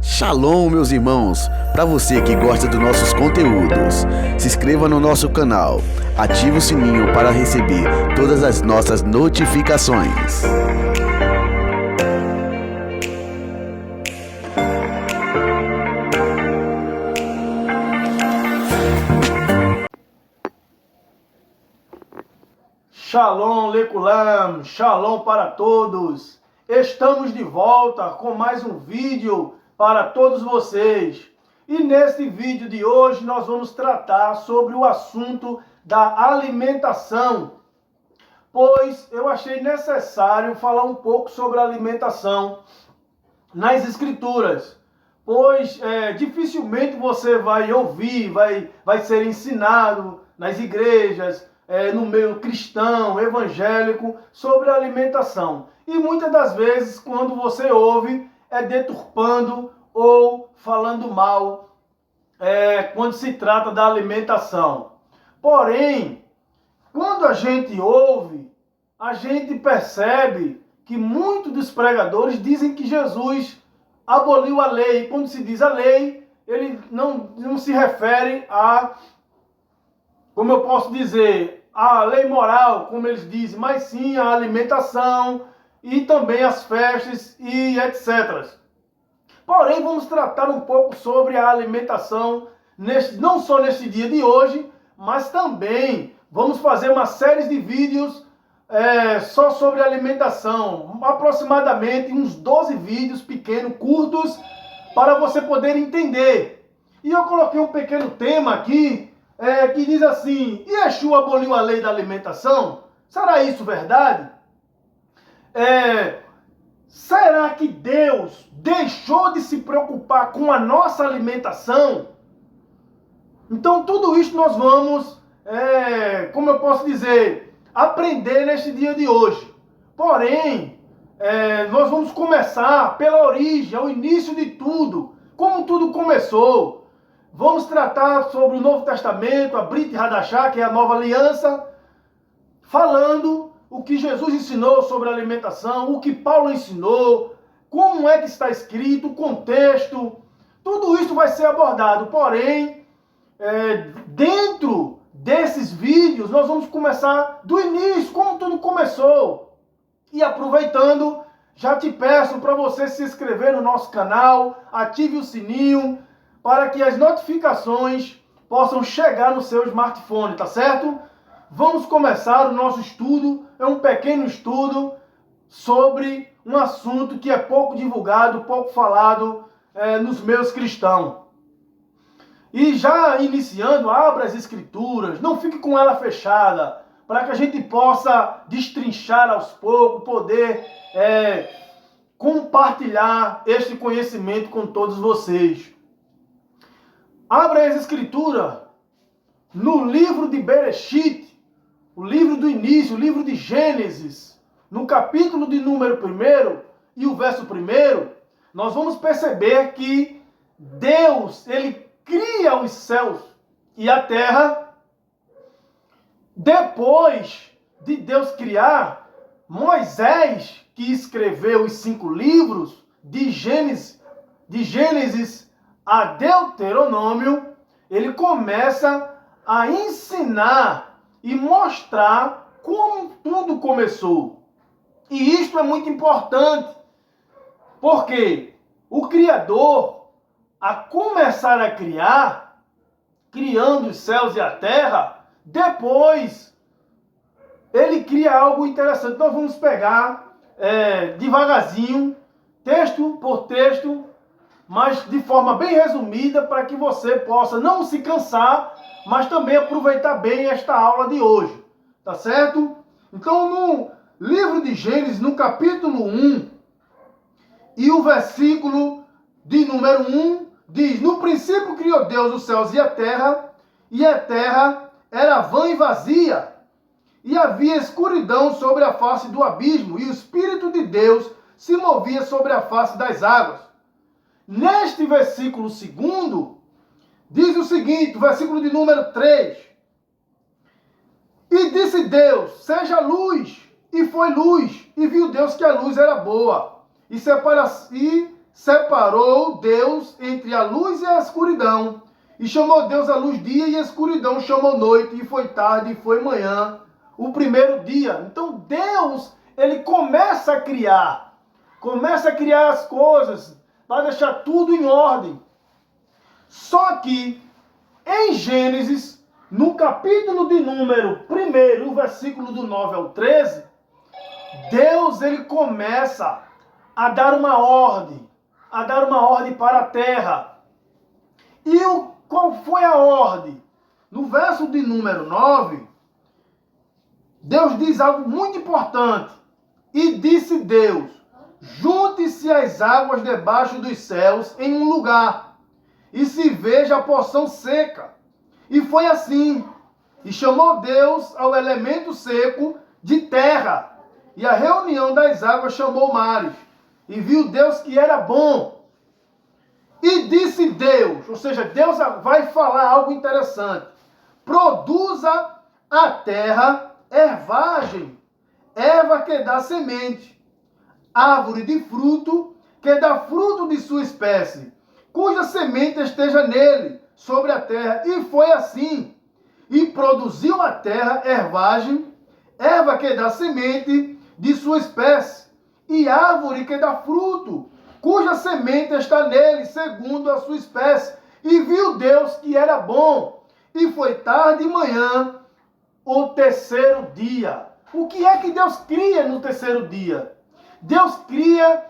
Shalom, meus irmãos! Para você que gosta dos nossos conteúdos, se inscreva no nosso canal, ative o sininho para receber todas as nossas notificações. Shalom, Lekulam, Shalom para todos. Estamos de volta com mais um vídeo para todos vocês. E neste vídeo de hoje nós vamos tratar sobre o assunto da alimentação, pois eu achei necessário falar um pouco sobre a alimentação nas Escrituras, pois dificilmente você vai ouvir, vai ser ensinado nas igrejas, no meio cristão, evangélico, sobre a alimentação. E muitas das vezes, quando você ouve, é deturpando ou falando mal, quando se trata da alimentação. Porém, quando a gente ouve, a gente percebe que muitos dos pregadores dizem que Jesus aboliu a lei. E quando se diz a lei, ele não se refere a, como eu posso dizer, a lei moral, como eles dizem, mas sim a alimentação e também as festas e etc. Porém, vamos tratar um pouco sobre a alimentação, não só neste dia de hoje, mas também vamos fazer uma série de vídeos só sobre alimentação, aproximadamente uns 12 vídeos pequenos, curtos, para você poder entender. E eu coloquei um pequeno tema aqui, que diz assim: Yeshua aboliu a lei da alimentação? Será isso verdade? Será que Deus deixou de se preocupar com a nossa alimentação? Então tudo isso nós vamos, como eu posso dizer, aprender neste dia de hoje. Porém, nós vamos começar pela origem, ao início de tudo, como tudo começou. Vamos tratar sobre o Novo Testamento, a Brit Hadashah, que é a nova aliança, falando o que Jesus ensinou sobre a alimentação, o que Paulo ensinou, como é que está escrito, o contexto. Tudo isso vai ser abordado. Porém, dentro desses vídeos, nós vamos começar do início, como tudo começou. E aproveitando, já te peço para você se inscrever no nosso canal, ative o sininho, para que as notificações possam chegar no seu smartphone, tá certo? Vamos começar o nosso estudo, é um pequeno estudo sobre um assunto que é pouco divulgado, pouco falado nos meios cristãos. E já iniciando, abra as Escrituras, não fique com ela fechada, para que a gente possa destrinchar aos poucos, poder compartilhar este conhecimento com todos vocês. Abra as Escrituras no livro de Bereshit, o livro do início, o livro de Gênesis, no capítulo de número 1 e o verso 1, nós vamos perceber que Deus, ele cria os céus e a terra. Depois de Deus criar, Moisés, que escreveu os 5 livros de Gênesis a Deuteronômio, ele começa a ensinar e mostrar como tudo começou. E isto é muito importante, porque o Criador, a começar a criar, criando os céus e a terra, depois ele cria algo interessante. Nós vamos pegar devagarzinho, texto por texto, mas de forma bem resumida, para que você possa não se cansar, mas também aproveitar bem esta aula de hoje, tá certo? Então, no livro de Gênesis, no capítulo 1, e o versículo de número 1, diz: No princípio criou Deus os céus e a terra era vã e vazia, e havia escuridão sobre a face do abismo, e o Espírito de Deus se movia sobre a face das águas. Neste versículo 2, diz o seguinte, o versículo de número 3. E disse Deus, seja luz, e foi luz, e viu Deus que a luz era boa, e separou Deus entre a luz e a escuridão. E chamou Deus a luz dia e a escuridão chamou noite. E foi tarde e foi manhã, o primeiro dia. Então Deus, ele começa a criar as coisas, vai deixar tudo em ordem. Só que em Gênesis, no capítulo de número 1, o versículo do 9 ao 13, Deus, ele começa a dar uma ordem para a terra. E qual foi a ordem? No verso de número 9, Deus diz algo muito importante. E disse Deus: junte-se as águas debaixo dos céus em um lugar, e se veja a porção seca. E foi assim. E chamou Deus ao elemento seco de terra, e a reunião das águas chamou mares. E viu Deus que era bom. E disse Deus, ou seja, Deus vai falar algo interessante: produza a terra ervagem, erva que dá semente, árvore de fruto que dá fruto de sua espécie, cuja semente esteja nele, sobre a terra. E foi assim. E produziu a terra ervagem, erva que dá semente de sua espécie, e árvore que dá fruto, cuja semente está nele, segundo a sua espécie. E viu Deus que era bom. E foi tarde e manhã, o terceiro dia. O que é que Deus cria no terceiro dia? Deus cria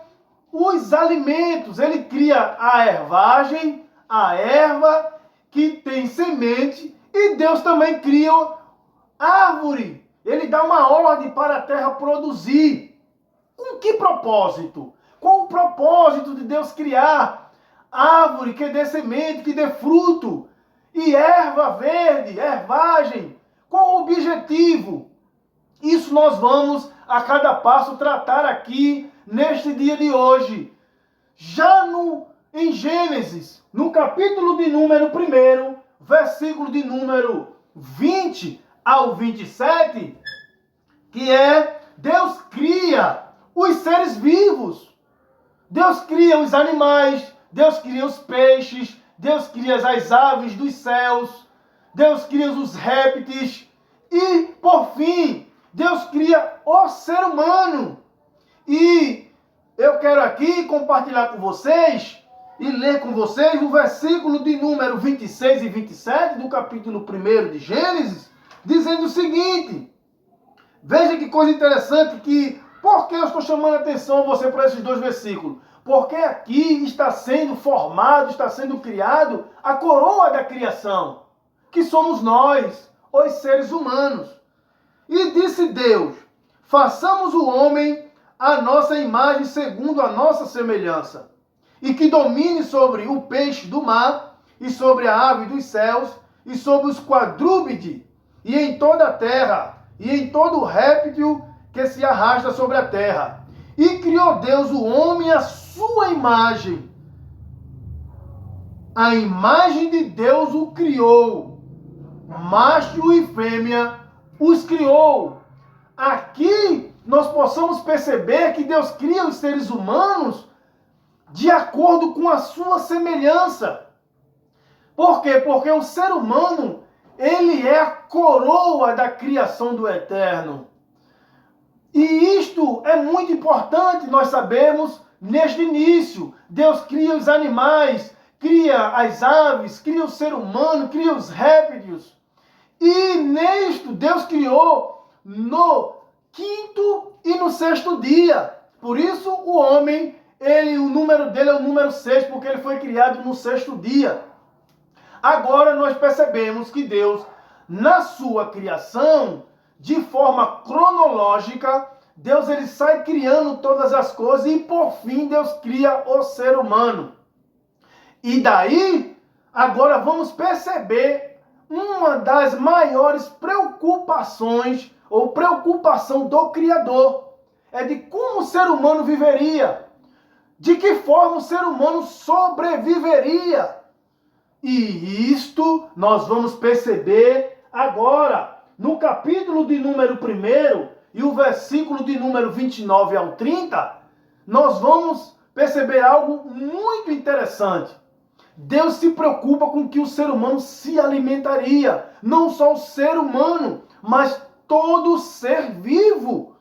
os alimentos. Ele cria a ervagem, a erva que tem semente, e Deus também cria árvore. Ele dá uma ordem para a terra produzir. Com que propósito? Qual o propósito de Deus criar árvore que dê semente, que dê fruto, e erva verde, ervagem? Qual o objetivo? Isso nós vamos a cada passo tratar aqui neste dia de hoje. Já em Gênesis, no capítulo de número 1, versículo de número 20 ao 27, que é Deus cria os seres vivos. Deus cria os animais, Deus cria os peixes, Deus cria as aves dos céus, Deus cria os répteis e, por fim, Deus cria o ser humano. E eu quero aqui compartilhar com vocês e ler com vocês o versículo de número 26 e 27 do capítulo 1 de Gênesis, dizendo o seguinte. Veja que coisa interessante, por que eu estou chamando a atenção a você para esses dois versículos? Porque aqui está sendo formado, está sendo criado a coroa da criação, que somos nós, os seres humanos. E disse Deus: façamos o homem à nossa imagem, segundo a nossa semelhança, e que domine sobre o peixe do mar, e sobre a ave dos céus, e sobre os quadrúpedes, e em toda a terra, e em todo o réptil que se arrasta sobre a terra. E criou Deus o homem à sua imagem. A imagem de Deus o criou. Macho e fêmea os criou. Aqui nós possamos perceber que Deus cria os seres humanos de acordo com a sua semelhança. Por quê? Porque o ser humano, ele é a coroa da criação do Eterno. E isto é muito importante nós sabemos neste início. Deus cria os animais, cria as aves, cria o ser humano, cria os répteis. E nisto Deus criou no quinto e no sexto dia. Por isso o homem, o número dele é o número 6, porque ele foi criado no sexto dia. Agora nós percebemos que Deus, na sua criação, de forma cronológica, Deus ele sai criando todas as coisas e por fim Deus cria o ser humano. E daí, agora vamos perceber uma das maiores preocupações ou preocupação do Criador. É de como o ser humano viveria. De que forma o ser humano sobreviveria. E isto nós vamos perceber agora, no capítulo de número 1 e o versículo de número 29 ao 30, nós vamos perceber algo muito interessante. Deus se preocupa com que o ser humano se alimentaria. Não só o ser humano, mas todo ser vivo.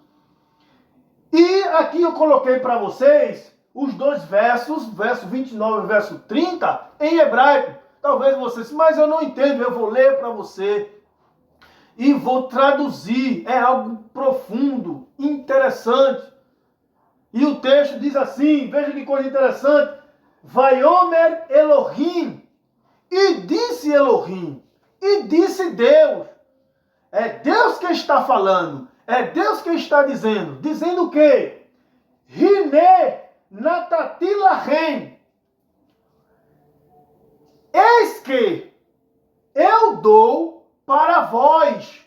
E aqui eu coloquei para vocês os dois versos, verso 29 e verso 30, em hebraico. Talvez vocês, mas eu não entendo, eu vou ler para você e vou traduzir. É algo profundo, interessante. E o texto diz assim, veja que coisa interessante. Vaiomer Elohim, e disse Elohim, e disse Deus. É Deus que está falando, é Deus que está dizendo. Dizendo o quê? Hine natati lachem. Eis que eu dou para vós.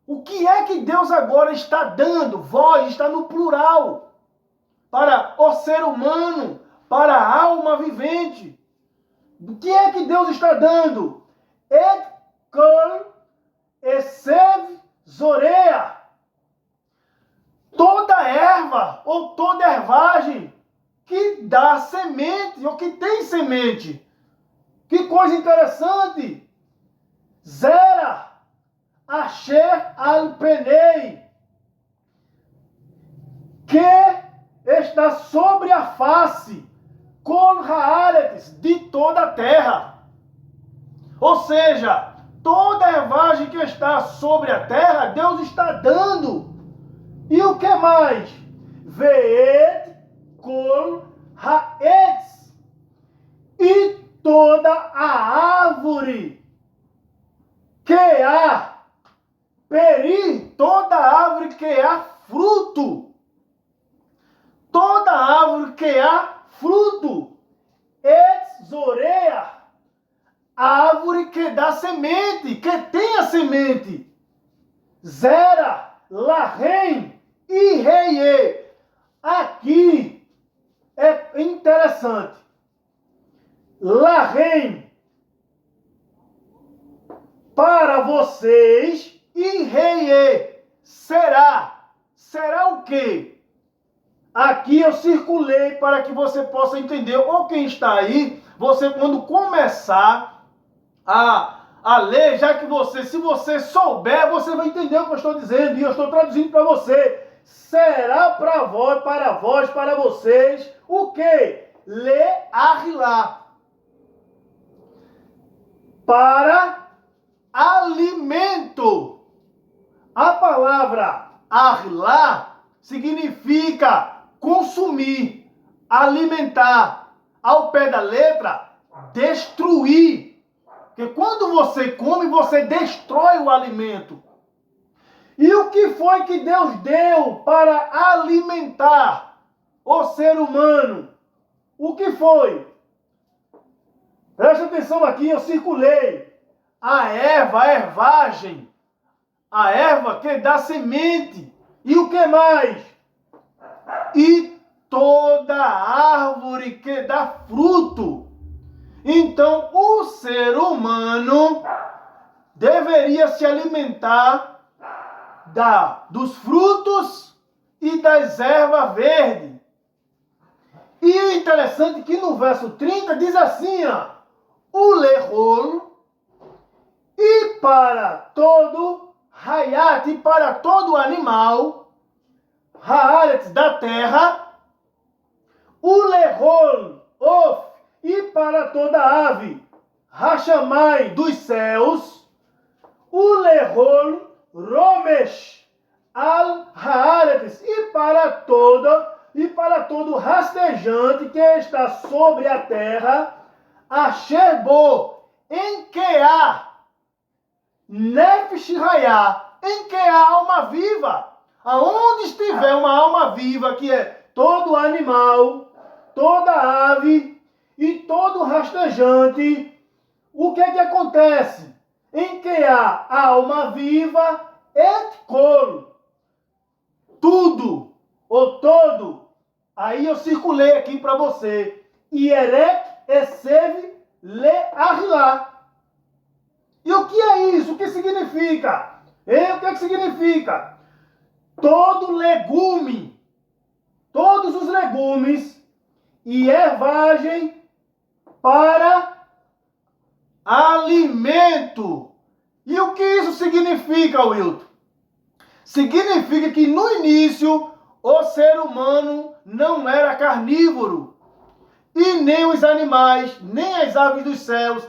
O que é que Deus agora está dando? Vós está no plural. Para o ser humano, para a alma vivente. O que é que Deus está dando? Et kol esev zorea. Toda erva ou toda ervagem que dá semente ou que tem semente. Que coisa interessante. Zera asher al penei. Que está sobre a face, kol haaretz, de toda a terra. Ou seja, toda ervagem que está sobre a terra, Deus está dando. E o que mais? Veet kol haetz, e toda a árvore que há peri, toda árvore que há fruto. Toda árvore que há fruto, etzorea, árvore que dá semente, que tem a semente, zera, lachem e reie. Aqui é interessante. Lachem, para vocês, e reie, será. Será o quê? Aqui eu circulei para que você possa entender, ou quem está aí, você quando começar a ler, já que você, se você souber, você vai entender o que eu estou dizendo, e eu estou traduzindo para você. Será para vós, para vocês, o quê? Le arrilá. Para alimento. A palavra arrilá significa consumir, alimentar, ao pé da letra, destruir. Porque quando você come, você destrói o alimento. E o que foi que Deus deu para alimentar o ser humano? O que foi? Presta atenção aqui, eu circulei. A erva, a ervagem, a erva que dá semente. E o que mais? E toda árvore que dá fruto. Então, o ser humano deveria se alimentar dos frutos e das ervas verdes. E é interessante que no verso 30 diz assim, ó, o lehol, e para todo hayat, e para todo animal, haaretz, da terra, o lehol, of, e para toda ave, hashamai, dos céus, o lehol, romesh, al haaretz, e para todo rastejante que está sobre a terra, asherbo, em que há nefesh hayah, em que há alma viva. Aonde estiver uma alma viva, que é todo animal, toda ave e todo rastejante, o que é que acontece? Em que há alma viva, et kol, tudo, ou todo. Aí eu circulei aqui para você. Ierek esev le arrilá. E o que é isso? O que significa? O que significa? Todo legume, todos os legumes, e ervagem para alimento. E o que isso significa, Wilton? Significa que no início o ser humano não era carnívoro. E nem os animais, nem as aves dos céus,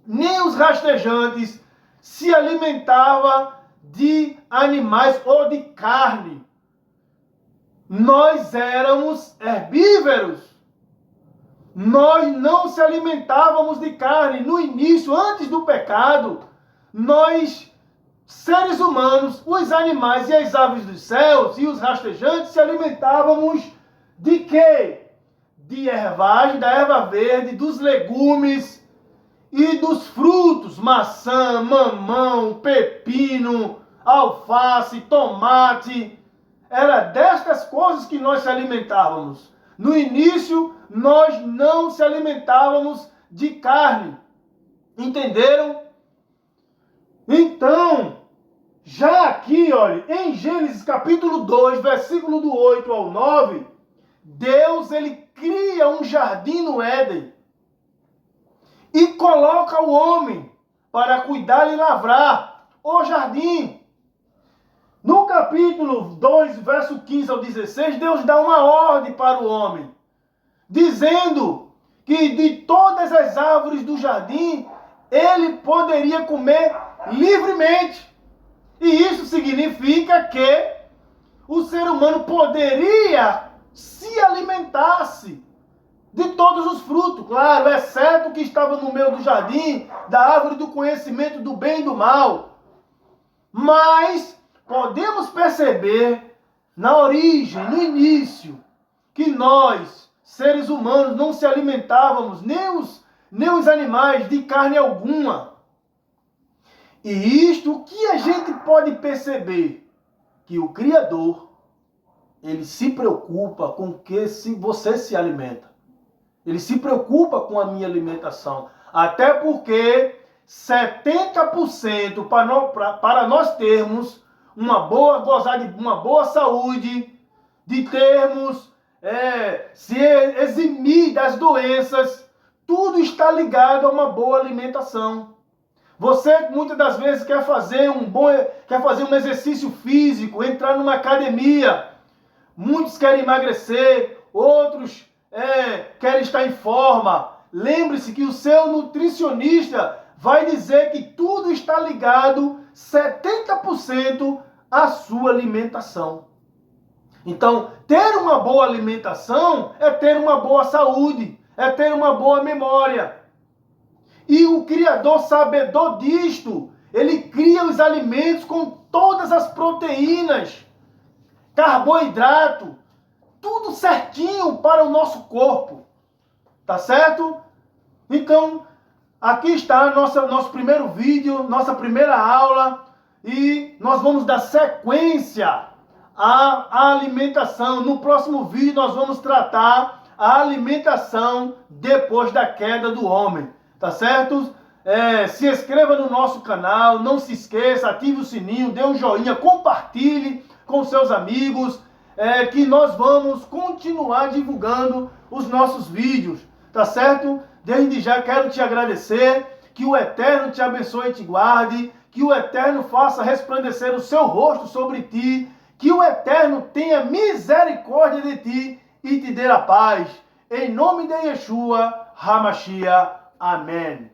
nem os rastejantes se alimentavam de animais ou de carne. Nós éramos herbívoros. Nós não se alimentávamos de carne. No início, antes do pecado, nós, seres humanos, os animais e as aves dos céus e os rastejantes se alimentávamos de quê? De ervagem, da erva verde, dos legumes e dos frutos, maçã, mamão, pepino, alface, tomate. Era destas coisas que nós se alimentávamos. No início, nós não se alimentávamos de carne. Entenderam? Então, já aqui, olha, em Gênesis capítulo 2, versículo do 8 ao 9, Deus, ele cria um jardim no Éden e coloca o homem para cuidar e lavrar o jardim. No capítulo 2, verso 15 ao 16, Deus dá uma ordem para o homem, dizendo que de todas as árvores do jardim, ele poderia comer livremente. E isso significa que o ser humano poderia se alimentar-se de todos os frutos, claro, exceto o que estava no meio do jardim, da árvore do conhecimento do bem e do mal. Mas podemos perceber na origem, no início, que nós, seres humanos, não se alimentávamos, nem os animais, de carne alguma. E isto, o que a gente pode perceber? Que o Criador, ele se preocupa com o que você se alimenta. Ele se preocupa com a minha alimentação. Até porque 70% para nós termos gozar de uma boa saúde, de termos, se eximir das doenças, tudo está ligado a uma boa alimentação. Você muitas das vezes quer fazer um exercício físico, entrar numa academia. Muitos querem emagrecer, outros querem estar em forma. Lembre-se que o seu nutricionista vai dizer que tudo está ligado 70% à sua alimentação. Então, ter uma boa alimentação é ter uma boa saúde, é ter uma boa memória. E o Criador, sabedor disto, ele cria os alimentos com todas as proteínas, carboidrato, tudo certinho para o nosso corpo. Tá certo? Então, aqui está nosso primeiro vídeo, nossa primeira aula, e nós vamos dar sequência à alimentação. No próximo vídeo nós vamos tratar a alimentação depois da queda do homem. Tá certo? Se inscreva no nosso canal, não se esqueça, ative o sininho, dê um joinha, compartilhe com seus amigos, que nós vamos continuar divulgando os nossos vídeos, tá certo? Desde já quero te agradecer, que o Eterno te abençoe e te guarde, que o Eterno faça resplandecer o seu rosto sobre ti, que o Eterno tenha misericórdia de ti e te dê a paz. Em nome de Yeshua HaMashiach. Amém.